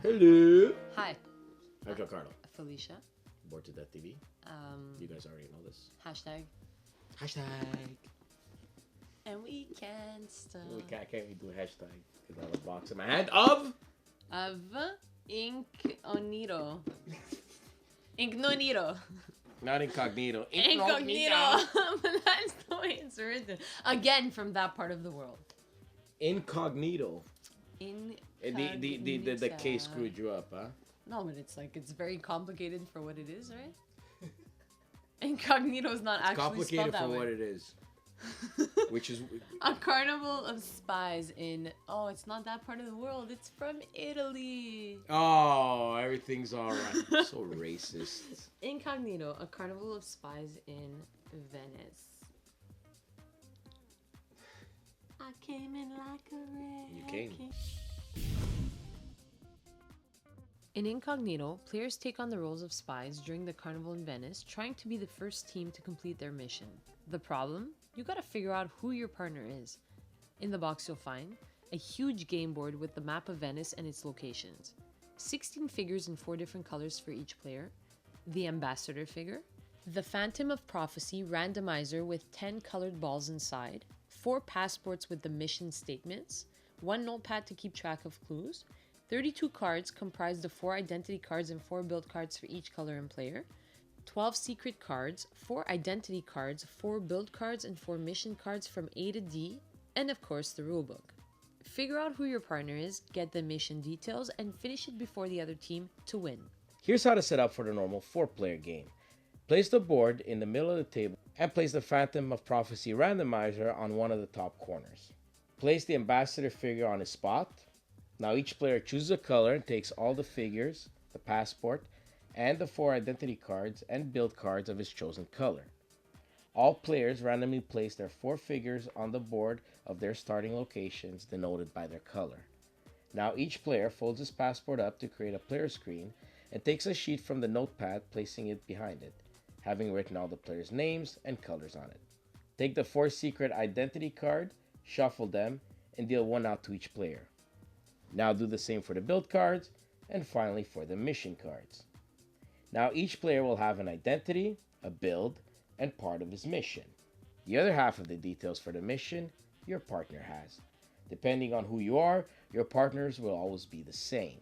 Hello. Hi, I'm Giancarlo. Felicia. Bored to Death TV. You guys already know this. Hashtag. Hashtag. And we can't stop. Can't we do hashtag? Because I have a box in my hand of Inkognito. Inkognito. not incognito. Inkognito. That's the way it's written. Again, from that part of the world. Incognito. Incognito. The K screwed you up, huh? No, but it's very complicated for what it is, right? Incognito is not actually Complicated spelled that for way. what it is. Which is A carnival of spies in... Oh, it's not that part of the world. It's from Italy. oh, everything's all right. So racist. Incognito, a carnival of spies in Venice. I came in like a wreck. You came. In Incognito, players take on the roles of spies during the carnival in Venice, trying to be the first team to complete their mission. The problem? You gotta figure out who your partner is. In the box you'll find a huge game board with the map of Venice and its locations, 16 figures in 4 different colors for each player, the ambassador figure, the Phantom of Prophecy randomizer with 10 colored balls inside, 4 passports with the mission statements, 1 notepad to keep track of clues, 32 cards comprised of 4 identity cards and 4 build cards for each color and player, 12 secret cards, 4 identity cards, 4 build cards, and 4 mission cards from A to D, and of course the rulebook. Figure out who your partner is, get the mission details, and finish it before the other team to win. Here's how to set up for the normal 4-player game. Place the board in the middle of the table and place the Phantom of Prophecy randomizer on one of the top corners. Place the ambassador figure on his spot. Now each player chooses a color and takes all the figures, the passport, and the 4 identity cards and build cards of his chosen color. All players randomly place their 4 figures on the board of their starting locations denoted by their color. Now each player folds his passport up to create a player screen and takes a sheet from the notepad, placing it behind it, having written all the players' names and colors on it. Take the 4 secret identity card, shuffle them, and deal 1 out to each player. Now do the same for the build cards, and finally for the mission cards. Now each player will have an identity, a build, and part of his mission. The other half of the details for the mission, your partner has. Depending on who you are, your partners will always be the same.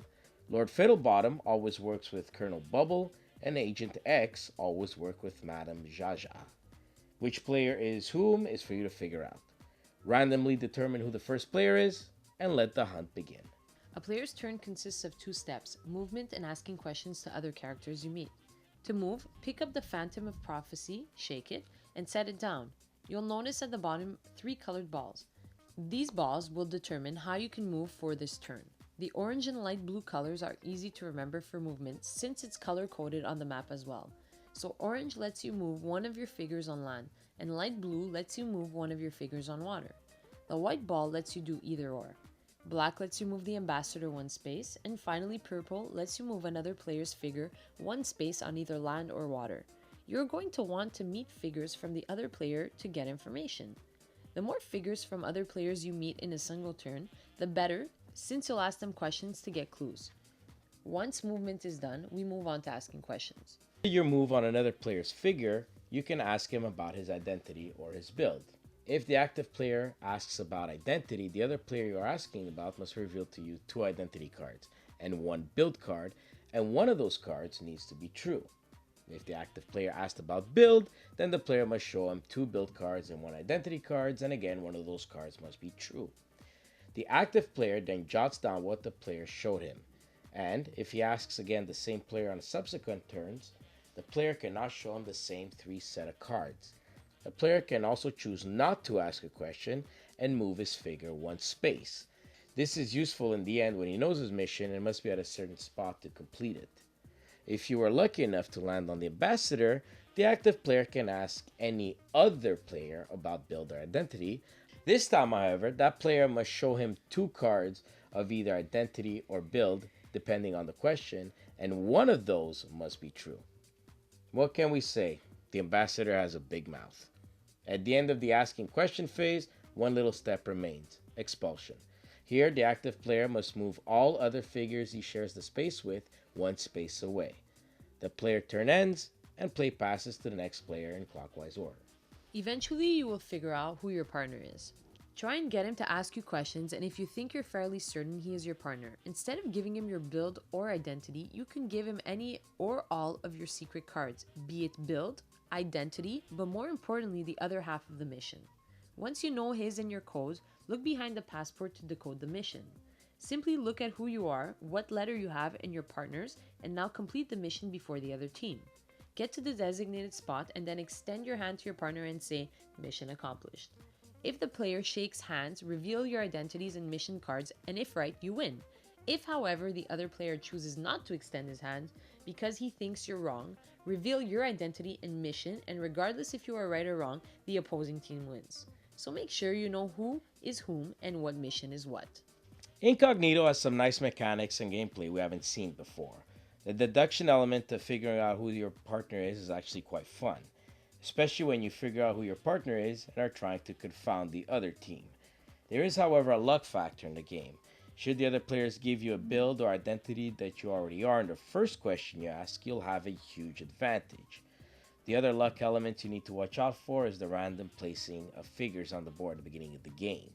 Lord Fiddlebottom always works with Colonel Bubble, and Agent X always work with Madame Jaja. Which player is whom is for you to figure out. Randomly determine who the first player is, and let the hunt begin. A player's turn consists of 2 steps, movement and asking questions to other characters you meet. To move, pick up the Phantom of Prophecy, shake it, and set it down. You'll notice at the bottom 3 colored balls. These balls will determine how you can move for this turn. The orange and light blue colors are easy to remember for movement since it's color-coded on the map as well. So orange lets you move one of your figures on land, and light blue lets you move one of your figures on water. The white ball lets you do either or. Black lets you move the ambassador 1 space, and finally purple lets you move another player's figure 1 space on either land or water. You're going to want to meet figures from the other player to get information. The more figures from other players you meet in a single turn, the better, since you'll ask them questions to get clues. Once movement is done, we move on to asking questions. After your move on another player's figure, you can ask him about his identity or his build. If the active player asks about identity, the other player you're asking about must reveal to you 2 identity cards and 1 build card, and one of those cards needs to be true. If the active player asked about build, then the player must show him 2 build cards and 1 identity cards, and again one of those cards must be true. The active player then jots down what the player showed him, and if he asks again the same player on subsequent turns, the player cannot show him the same 3 set of cards. The player can also choose not to ask a question and move his figure 1 space. This is useful in the end when he knows his mission and must be at a certain spot to complete it. If you are lucky enough to land on the ambassador, the active player can ask any other player about build or identity. This time, however, that player must show him 2 cards of either identity or build, depending on the question, and one of those must be true. What can we say? The ambassador has a big mouth. At the end of the asking question phase, one little step remains: expulsion. Here, the active player must move all other figures he shares the space with one space away. The player turn ends, and play passes to the next player in clockwise order. Eventually, you will figure out who your partner is. Try and get him to ask you questions, and if you think you're fairly certain he is your partner, instead of giving him your build or identity, you can give him any or all of your secret cards, be it build, identity, but more importantly, the other half of the mission. Once you know his and your codes, look behind the passport to decode the mission. Simply look at who you are, what letter you have, and your partners, and now complete the mission before the other team. Get to the designated spot and then extend your hand to your partner and say, "Mission accomplished." If the player shakes hands, reveal your identities and mission cards, and if right, you win. If, however, the other player chooses not to extend his hand because he thinks you're wrong, reveal your identity and mission, and regardless if you are right or wrong, the opposing team wins. So make sure you know who is whom and what mission is what. Inkognito has some nice mechanics and gameplay we haven't seen before. The deduction element of figuring out who your partner is actually quite fun, especially when you figure out who your partner is and are trying to confound the other team. There is, however, a luck factor in the game. Should the other players give you a build or identity that you already are in the first question you ask, you'll have a huge advantage. The other luck element you need to watch out for is the random placing of figures on the board at the beginning of the game.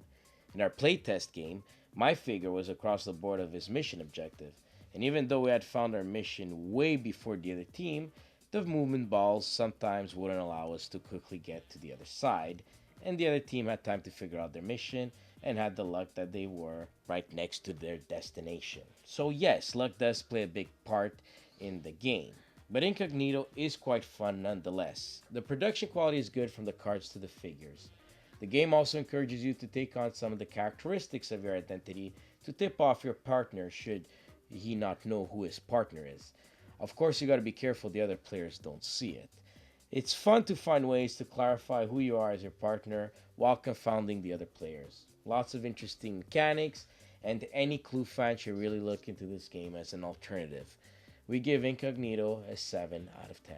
In our playtest game, my figure was across the board of his mission objective, and even though we had found our mission way before the other team, the movement balls sometimes wouldn't allow us to quickly get to the other side, and the other team had time to figure out their mission and had the luck that they were right next to their destination. So yes, luck does play a big part in the game, but Incognito is quite fun nonetheless. The production quality is good from the cards to the figures. The game also encourages you to take on some of the characteristics of your identity to tip off your partner should he not know who his partner is. Of course, you gotta be careful the other players don't see it. It's fun to find ways to clarify who you are as your partner while confounding the other players. Lots of interesting mechanics, and any Clue fan should really look into this game as an alternative. We give Incognito a 7 out of 10.